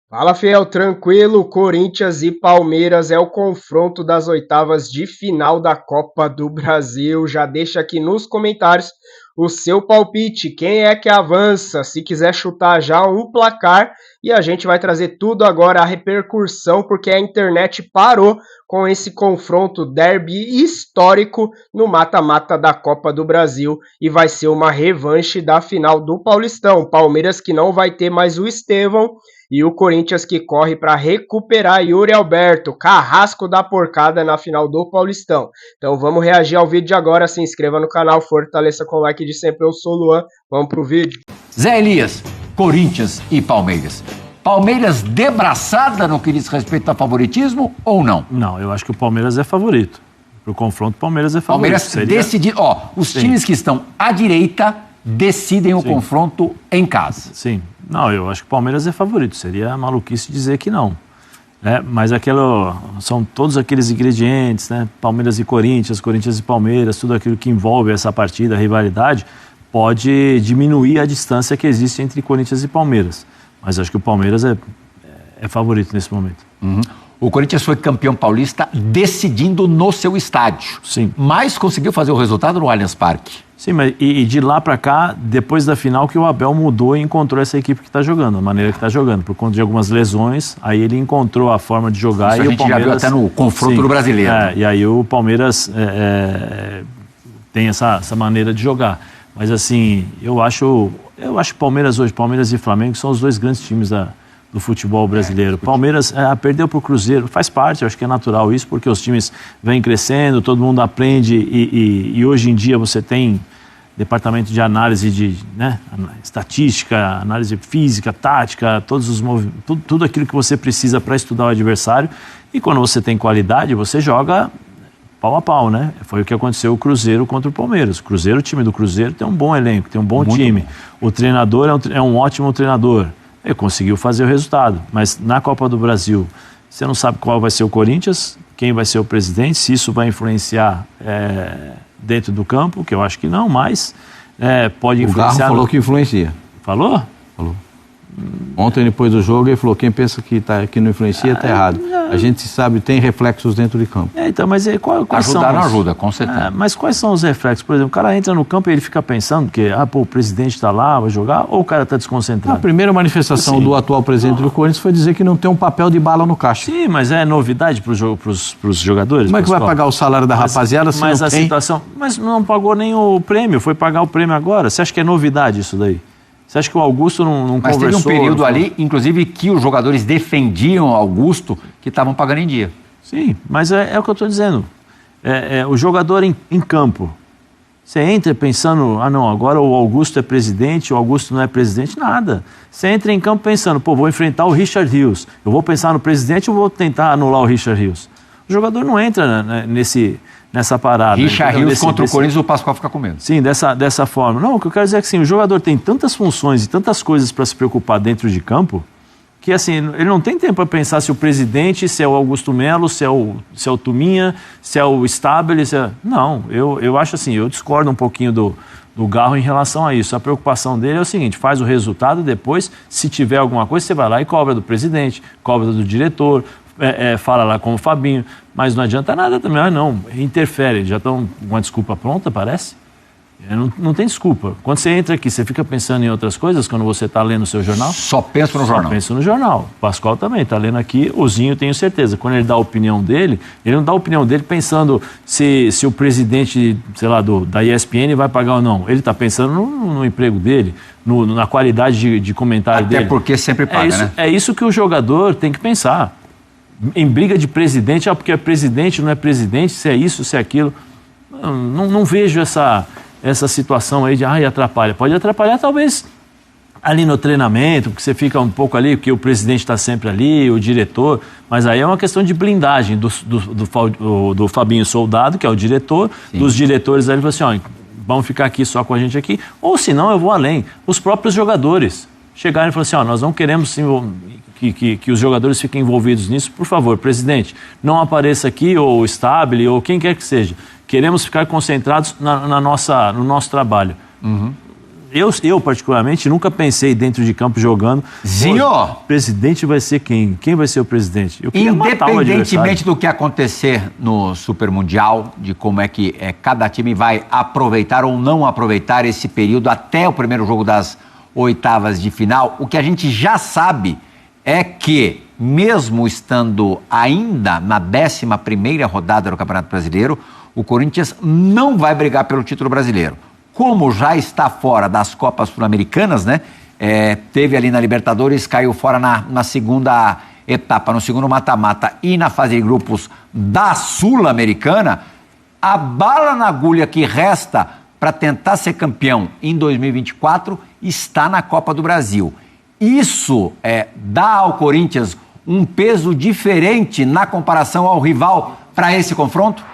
Fala, Fiel, tranquilo? Corinthians e Palmeiras é o confronto das oitavas de final da Copa do Brasil. Já deixa aqui nos comentários o seu palpite. Quem é que avança? Se quiser chutar já um placar, e a gente vai trazer tudo agora, a repercussão, porque a internet parou com esse confronto derby histórico no mata-mata da Copa do Brasil e vai ser uma revanche da final do Paulistão. Palmeiras que não vai ter mais o Estevão e o Corinthians que corre para recuperar Yuri Alberto, carrasco da porcada na final do Paulistão. Então vamos reagir ao vídeo de agora, se inscreva no canal, fortaleça com o like de sempre, eu sou o Luan, vamos pro vídeo. Zé Elias, Corinthians e Palmeiras. Palmeiras debraçada no que diz respeito ao favoritismo ou não? Não, eu acho que o Palmeiras é favorito. Pro confronto, o Palmeiras é favorito. Palmeiras decidido. Os times que estão à direita decidem o confronto em casa. Sim. Não, eu acho que o Palmeiras é favorito. Seria maluquice dizer que não. Mas são todos aqueles ingredientes, né? Palmeiras e Corinthians, Corinthians e Palmeiras, tudo aquilo que envolve essa partida, a rivalidade, pode diminuir a distância que existe entre Corinthians e Palmeiras. Mas acho que o Palmeiras é favorito nesse momento. Uhum. O Corinthians foi campeão paulista decidindo no seu estádio. Sim. Mas conseguiu fazer o resultado no Allianz Parque. Sim, mas e de lá para cá, depois da final, que o Abel mudou e encontrou essa equipe que está jogando, a maneira que está jogando. Por conta de algumas lesões, aí ele encontrou a forma de jogar. Isso e a gente o Palmeiras já viu até no confronto do Brasileiro. E aí o Palmeiras tem essa maneira de jogar. Mas assim, eu acho Palmeiras hoje, Palmeiras e Flamengo são os dois grandes times do futebol brasileiro. Palmeiras perdeu para o Cruzeiro, faz parte, acho que é natural isso, porque os times vêm crescendo, todo mundo aprende e hoje em dia você tem departamento de análise de estatística, análise física, tática, tudo aquilo que você precisa para estudar o adversário, e quando você tem qualidade, você joga pau a pau, né? Foi o que aconteceu o Cruzeiro contra o Palmeiras. O time do Cruzeiro tem um bom elenco, tem um bom time. O treinador é um ótimo treinador. Ele conseguiu fazer o resultado, mas na Copa do Brasil, você não sabe qual vai ser o Corinthians, quem vai ser o presidente, se isso vai influenciar dentro do campo, que eu acho que não, mas pode influenciar. O Garro falou que influencia. Falou? Falou. Ontem, depois do jogo, ele falou, quem pensa que não influencia está errado. A gente sabe, tem reflexos dentro de campo. Então, mas quais são não ajuda, com certeza. Mas quais são os reflexos? Por exemplo, o cara entra no campo e ele fica pensando que o presidente está lá, vai jogar, ou o cara está desconcentrado? A primeira manifestação do atual presidente do Corinthians foi dizer que não tem um papel de bala no caixa. Sim, mas é novidade para os jogadores? Como é que vai pagar o salário da rapaziada se não tem? Mas não pagou nem o prêmio, foi pagar o prêmio agora. Você acha que é novidade isso daí? Você acha que o Augusto não mas conversou? Mas teve um período ali, inclusive, que os jogadores defendiam Augusto, que estavam pagando em dia. Sim, mas é o que eu estou dizendo. O jogador em campo. Você entra pensando, agora o Augusto é presidente, o Augusto não é presidente, nada. Você entra em campo pensando, vou enfrentar o Richard Rios. Eu vou pensar no presidente ou vou tentar anular o Richard Rios? O jogador não entra nessa parada. Richard Rios contra o Corinthians, o Pascoal fica com medo. Sim, dessa forma. Não, o que eu quero dizer é que o jogador tem tantas funções e tantas coisas para se preocupar dentro de campo, que assim, ele não tem tempo para pensar se o presidente, se é o Augusto Melo, se é o Tuminha, se é o Stabile, Não, eu acho assim, eu discordo um pouquinho do Garro em relação a isso. A preocupação dele é o seguinte, faz o resultado, depois, se tiver alguma coisa, você vai lá e cobra do presidente, cobra do diretor, fala lá com o Fabinho, mas não adianta nada também, interfere, já estão com uma desculpa pronta, parece? Não tem desculpa. Quando você entra aqui, você fica pensando em outras coisas quando você está lendo o seu jornal? Só penso no jornal. Só penso no jornal. O Pascoal também está lendo aqui, o Zinho tenho certeza. Quando ele dá a opinião dele, ele não dá a opinião dele pensando se o presidente, sei lá, da ESPN vai pagar ou não. Ele está pensando no emprego dele, na qualidade de comentário dele. Até porque sempre paga, né? É isso que o jogador tem que pensar. Em briga de presidente, porque é presidente, não é presidente, se é isso, se é aquilo. Não vejo essa situação aí de atrapalha. Pode atrapalhar talvez ali no treinamento, porque você fica um pouco ali, porque o presidente está sempre ali, o diretor, mas aí é uma questão de blindagem do Fabinho Soldado, que é o diretor, sim, dos diretores ali, assim, vamos ficar aqui só com a gente aqui, ou senão eu vou além. Os próprios jogadores chegarem e falar assim, nós não queremos que os jogadores fiquem envolvidos nisso, por favor, presidente, não apareça aqui, ou Stabile, ou quem quer que seja. Queremos ficar concentrados no nosso trabalho. Uhum. Eu, particularmente, nunca pensei dentro de campo jogando. Zinho! O presidente vai ser quem? Quem vai ser o presidente? Eu queria matar o Independentemente do que acontecer no Super Mundial, de como é que cada time vai aproveitar ou não aproveitar esse período até o primeiro jogo das oitavas de final, o que a gente já sabe é que, mesmo estando ainda na 11ª rodada do Campeonato Brasileiro, o Corinthians não vai brigar pelo título brasileiro. Como já está fora das Copas Sul-Americanas, né? Teve ali na Libertadores, caiu fora na segunda etapa, no segundo mata-mata e na fase de grupos da Sul-Americana, a bala na agulha que resta para tentar ser campeão em 2024 está na Copa do Brasil. Isso dá ao Corinthians um peso diferente na comparação ao rival para esse confronto?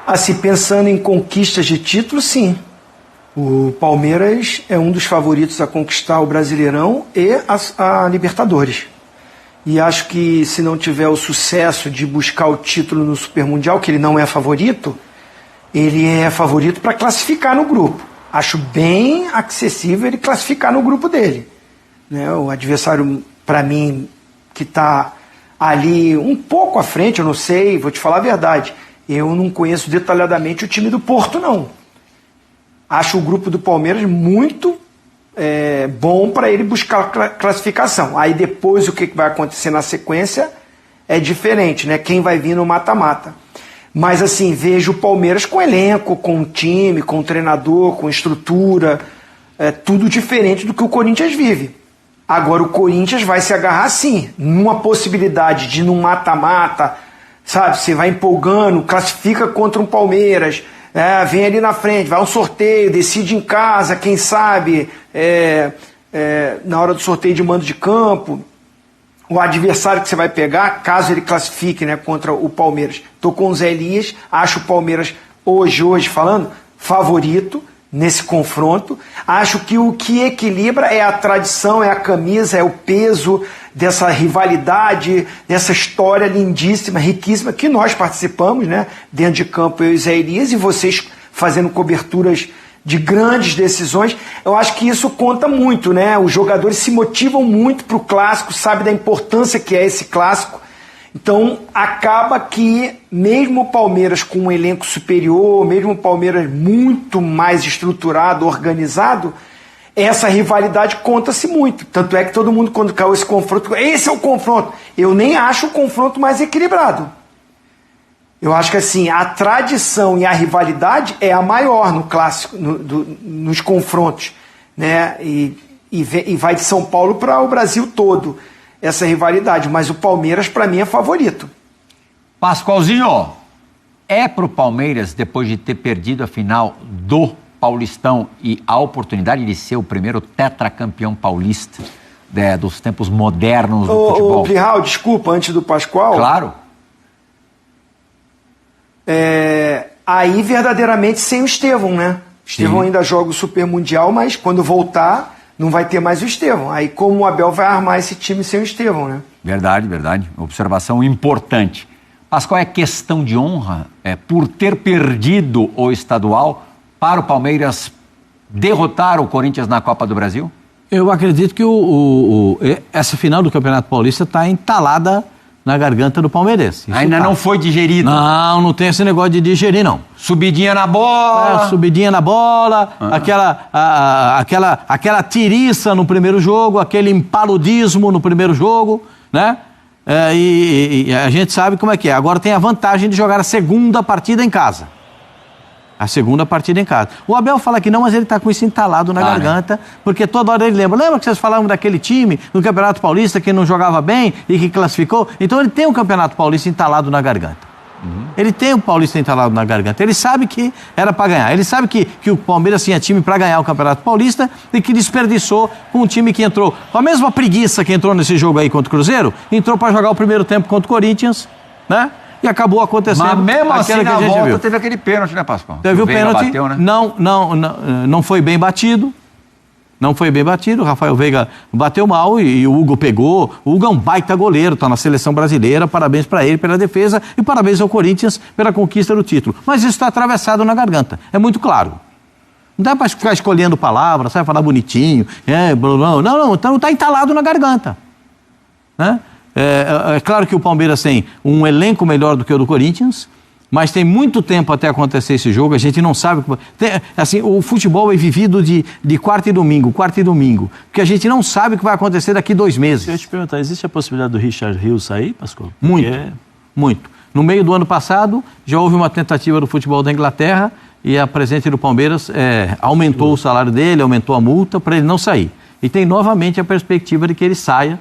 Assim, pensando em conquistas de título, sim. O Palmeiras é um dos favoritos a conquistar o Brasileirão e a Libertadores. E acho que se não tiver o sucesso de buscar o título no Super Mundial, que ele não é favorito, ele é favorito para classificar no grupo. Acho bem acessível ele classificar no grupo dele. Né? O adversário, para mim, que está ali um pouco à frente, eu não sei, vou te falar a verdade, eu não conheço detalhadamente o time do Porto, não. Acho o grupo do Palmeiras muito bom para ele buscar classificação. Aí depois o que vai acontecer na sequência é diferente, né? Quem vai vir no mata-mata. Mas assim, vejo o Palmeiras com elenco, com time, com treinador, com estrutura, tudo diferente do que o Corinthians vive. Agora o Corinthians vai se agarrar sim, numa possibilidade de num mata-mata, sabe, você vai empolgando, classifica contra um Palmeiras, vem ali na frente, vai um sorteio, decide em casa, quem sabe, na hora do sorteio de mando de campo, o adversário que você vai pegar, caso ele classifique, né, contra o Palmeiras. Estou com o Zé Elias, acho o Palmeiras, hoje falando, favorito nesse confronto. Acho que o que equilibra é a tradição, é a camisa, é o peso dessa rivalidade, dessa história lindíssima, riquíssima, que nós participamos, né, dentro de campo, eu e o Zé Elias, e vocês fazendo coberturas de grandes decisões. Eu acho que isso conta muito, né? Os jogadores se motivam muito para o clássico, sabe da importância que é esse clássico. Então acaba que mesmo o Palmeiras com um elenco superior, mesmo o Palmeiras muito mais estruturado, organizado, essa rivalidade conta-se muito. Tanto é que todo mundo, quando caiu esse confronto, esse é o confronto. Eu nem acho o confronto mais equilibrado. Eu acho que assim, a tradição e a rivalidade é a maior no clássico, nos confrontos, né? E vai de São Paulo para o Brasil todo essa rivalidade, mas o Palmeiras para mim é favorito. Pascoalzinho, para o Palmeiras, depois de ter perdido a final do Paulistão e a oportunidade de ser o primeiro tetracampeão paulista dos tempos modernos do futebol? Plihal, desculpa, antes do Pascoal. Claro. Aí verdadeiramente sem o Estevão, né? Estevão ainda joga o Super Mundial, mas quando voltar não vai ter mais o Estevão. Aí como o Abel vai armar esse time sem o Estevão, né? Verdade. Observação importante. Mas qual é a questão de honra por ter perdido o estadual para o Palmeiras derrotar o Corinthians na Copa do Brasil? Eu acredito que essa final do Campeonato Paulista está entalada na garganta do palmeirense. Ainda não foi digerido? Não tem esse negócio de digerir, não. Subidinha na bola. Subidinha na bola, aquela tiriça no primeiro jogo, aquele impaludismo no primeiro jogo, né? E a gente sabe como é que é. Agora tem a vantagem de jogar a segunda partida em casa. O Abel fala que não, mas ele está com isso entalado na garganta, porque toda hora ele lembra que vocês falavam daquele time no Campeonato Paulista que não jogava bem e que classificou? Então ele tem o Campeonato Paulista entalado na garganta. Ele tem o Paulista entalado na garganta. Ele sabe que era para ganhar. Ele sabe que o Palmeiras tinha time para ganhar o Campeonato Paulista e que desperdiçou com um time que entrou com a mesma preguiça que entrou nesse jogo aí contra o Cruzeiro, entrou para jogar o primeiro tempo contra o Corinthians, né? E acabou acontecendo. Mas mesmo assim, na volta, viu. Teve aquele pênalti, né, Pascoal? Teve o pênalti, bateu, né? não foi bem batido. Não foi bem batido, o Rafael Veiga bateu mal e o Hugo pegou. O Hugo é um baita goleiro, está na seleção brasileira, parabéns para ele pela defesa e parabéns ao Corinthians pela conquista do título. Mas isso está atravessado na garganta, é muito claro. Não dá para ficar escolhendo palavras, sabe? Falar bonitinho. Não, então está entalado na garganta. Né? É claro que o Palmeiras tem um elenco melhor do que o do Corinthians, mas tem muito tempo até acontecer esse jogo, a gente não sabe. Assim, o futebol é vivido de quarta e domingo, porque a gente não sabe o que vai acontecer daqui 2 meses. Eu ia te perguntar, existe a possibilidade do Richard Rios sair, Pascoal? Muito. No meio do ano passado, já houve uma tentativa do futebol da Inglaterra e a presidente do Palmeiras aumentou o salário dele, aumentou a multa para ele não sair. E tem novamente a perspectiva de que ele saia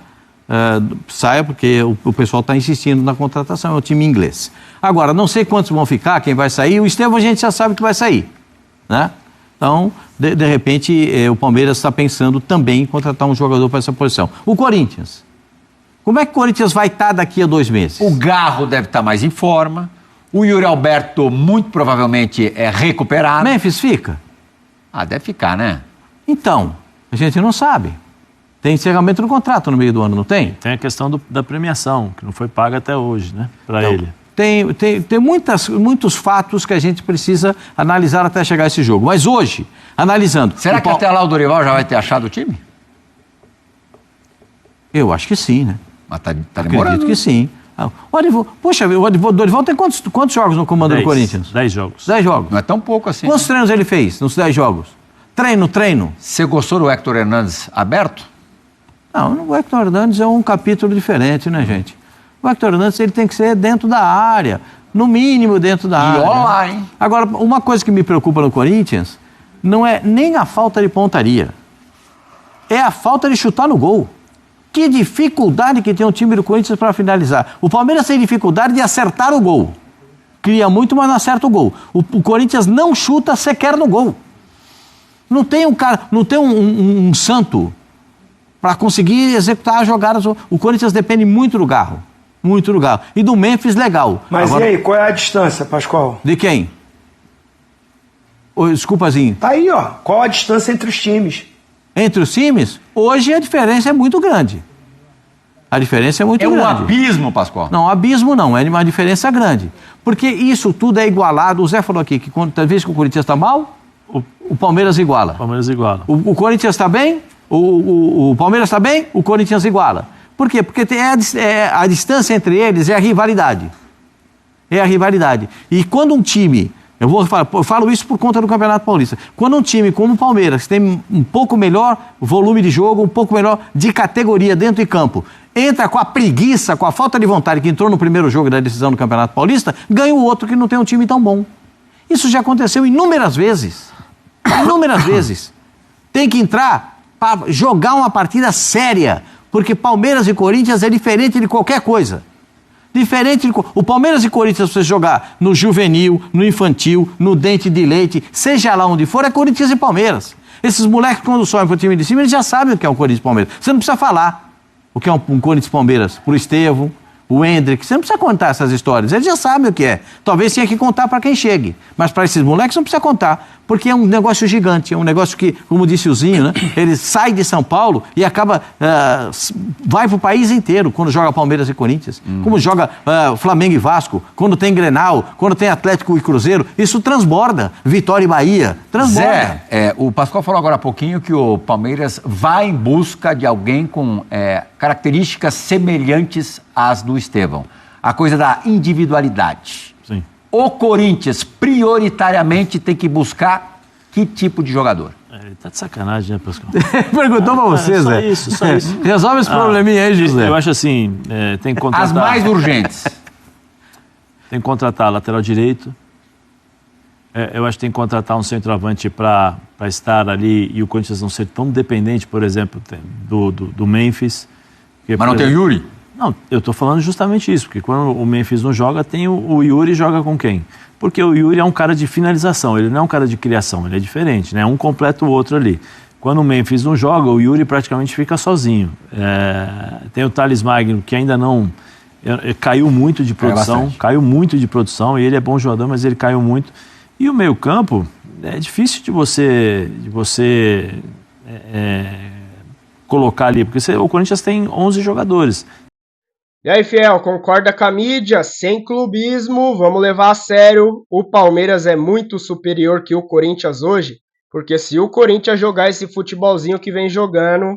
porque o pessoal está insistindo na contratação, é o time inglês. Agora, não sei quantos vão ficar, quem vai sair, o Estevão a gente já sabe que vai sair, né? Então, de repente, o Palmeiras está pensando também em contratar um jogador para essa posição. O Corinthians, como é que o Corinthians vai estar daqui a 2 meses? O Garro deve estar mais em forma, o Yuri Alberto muito provavelmente é recuperado. Memphis fica? Deve ficar, né? Então, a gente não sabe. Tem encerramento do contrato no meio do ano, não tem? Tem a questão da premiação, que não foi paga até hoje, né? Para ele. Tem muitos fatos que a gente precisa analisar até chegar a esse jogo. Mas hoje, analisando... Será que até lá o Dorival já vai ter achado o time? Eu acho que sim, né? Mas tá demorando. Acredito que sim. O Dorival tem quantos jogos no comando do Corinthians? 10 jogos. 10 jogos. Não é tão pouco assim. Quantos treinos ele fez nos 10 jogos? Treino. Você gostou do Héctor Hernandes aberto? Não, o Héctor Hernandes é um capítulo diferente, né, gente? O Héctor Hernandes ele tem que ser dentro da área, no mínimo dentro da área. E olha lá, hein? Agora, uma coisa que me preocupa no Corinthians não é nem a falta de pontaria, é a falta de chutar no gol. Que dificuldade que tem o time do Corinthians para finalizar. O Palmeiras tem dificuldade de acertar o gol. Cria muito, mas não acerta o gol. O Corinthians não chuta sequer no gol. Não tem um santo para conseguir executar as jogadas. O Corinthians depende muito do Garro. Muito do Garro. E do Memphis, legal. Mas agora, e aí, qual é a distância, Pascoal? De quem? Desculpazinho. Tá aí, ó. Qual a distância entre os times? Entre os times? Hoje a diferença é muito grande. A diferença é muito grande. É um abismo, Pascoal? Não, abismo não. É uma diferença grande. Porque isso tudo é igualado. O Zé falou aqui que quando vez que o Corinthians está mal, o Palmeiras iguala. O Palmeiras iguala. O Corinthians está bem, o Palmeiras está bem, o Corinthians iguala. Por quê? Porque a distância entre eles é a rivalidade. É a rivalidade. E quando um time... Eu falo isso por conta do Campeonato Paulista. Quando um time como o Palmeiras tem um pouco melhor volume de jogo, um pouco melhor de categoria dentro de campo, entra com a preguiça, com a falta de vontade que entrou no primeiro jogo da decisão do Campeonato Paulista, ganha o outro que não tem um time tão bom. Isso já aconteceu inúmeras vezes. Inúmeras vezes. Tem que entrar para jogar uma partida séria, porque Palmeiras e Corinthians é diferente de qualquer coisa. O Palmeiras e Corinthians, você jogar no juvenil, no infantil, no dente de leite, seja lá onde for, é Corinthians e Palmeiras. Esses moleques, quando sobem pro time de cima, eles já sabem o que é um Corinthians e Palmeiras. Você não precisa falar o que é um Corinthians e Palmeiras pro Estevão, o Hendrick, você não precisa contar essas histórias, eles já sabem o que é. Talvez tenha que contar para quem chegue, mas para esses moleques não precisa contar, porque é um negócio gigante, é um negócio que, como disse o Zinho, né, ele sai de São Paulo e acaba, vai pro país inteiro, quando joga Palmeiras e Corinthians, como joga Flamengo e Vasco, quando tem Grenal, quando tem Atlético e Cruzeiro, isso transborda, Vitória e Bahia, transborda. Zé, o Pascoal falou agora há pouquinho que o Palmeiras vai em busca de alguém com características semelhantes às do Estevão. A coisa da individualidade. Sim. O Corinthians, prioritariamente, tem que buscar que tipo de jogador? Ele tá de sacanagem, né, Pascoal? Perguntou pra você, Zé. Só isso. Resolve esse probleminha aí, José. Eu acho assim, tem que contratar... As mais urgentes. Tem que contratar lateral direito. Eu acho que tem que contratar um centroavante para estar ali e o Corinthians não ser tão dependente, por exemplo, do Memphis. Porque, Mas não tem o Yuri? Não, eu estou falando justamente isso, porque quando o Memphis não joga, tem o Yuri joga com quem? Porque o Yuri é um cara de finalização, ele não é um cara de criação, ele é diferente, né? Um completa o outro ali. Quando o Memphis não joga, o Yuri praticamente fica sozinho. Tem o Thales Magno, que ainda não... caiu muito de produção, e ele é bom jogador, mas ele caiu muito. E o meio-campo, é difícil de você colocar ali, porque o Corinthians tem 11 jogadores. E aí, Fiel, concorda com a mídia? Sem clubismo, vamos levar a sério. O Palmeiras é muito superior que o Corinthians hoje? porque se o Corinthians jogar esse futebolzinho que vem jogando,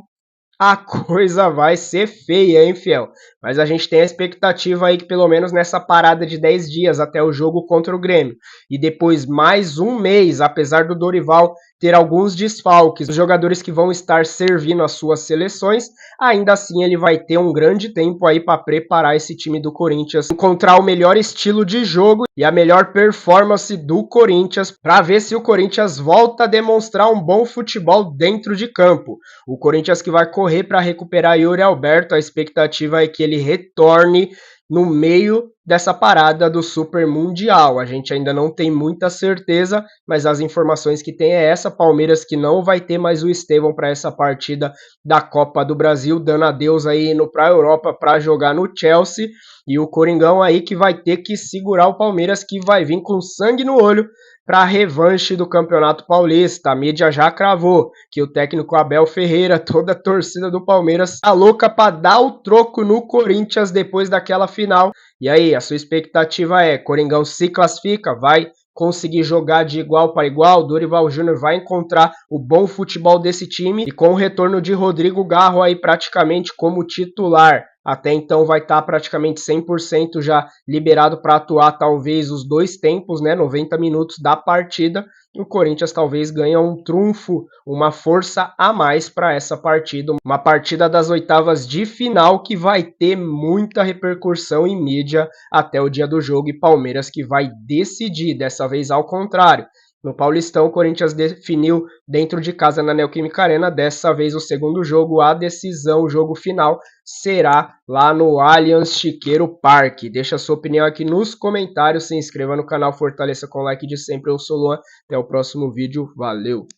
a coisa vai ser feia, hein, fiel? Mas a gente tem a expectativa aí que pelo menos nessa parada de 10 dias até o jogo contra o Grêmio, e depois mais um mês, apesar do Dorival ter alguns desfalques, os jogadores que vão estar servindo as suas seleções, ainda assim ele vai ter um grande tempo aí para preparar esse time do Corinthians, encontrar o melhor estilo de jogo e a melhor performance do Corinthians, para ver se o Corinthians volta a demonstrar um bom futebol dentro de campo. O Corinthians que vai correr para recuperar Yuri Alberto, a expectativa é que ele retorne no meio dessa parada do Super Mundial. A gente ainda não tem muita certeza, mas as informações que tem é essa: Palmeiras que não vai ter mais o Estevão para essa partida da Copa do Brasil, dando adeus aí indo para a Europa para jogar no Chelsea, e o Coringão aí que vai ter que segurar o Palmeiras, que vai vir com sangue no olho para a revanche do Campeonato Paulista. A mídia já cravou que o técnico Abel Ferreira, toda a torcida do Palmeiras, tá louca para dar o troco no Corinthians depois daquela final. E aí, a sua expectativa é: Coringão se classifica, vai conseguir jogar de igual para igual, Dorival Júnior vai encontrar o bom futebol desse time, e com o retorno de Rodrigo Garro aí praticamente como titular, até então vai estar praticamente 100% já liberado para atuar talvez os dois tempos, né, 90 minutos da partida, o Corinthians talvez ganhe um trunfo, uma força a mais para essa partida, uma partida das oitavas de final que vai ter muita repercussão em mídia até o dia do jogo, e Palmeiras que vai decidir, dessa vez ao contrário. No Paulistão, o Corinthians definiu dentro de casa na Neoquímica Arena. Dessa vez o segundo jogo, a decisão, o jogo final, será lá no Allianz Chiqueiro Parque. Deixa a sua opinião aqui nos comentários, se inscreva no canal, fortaleça com o like de sempre. Eu sou o Luan, até o próximo vídeo, valeu!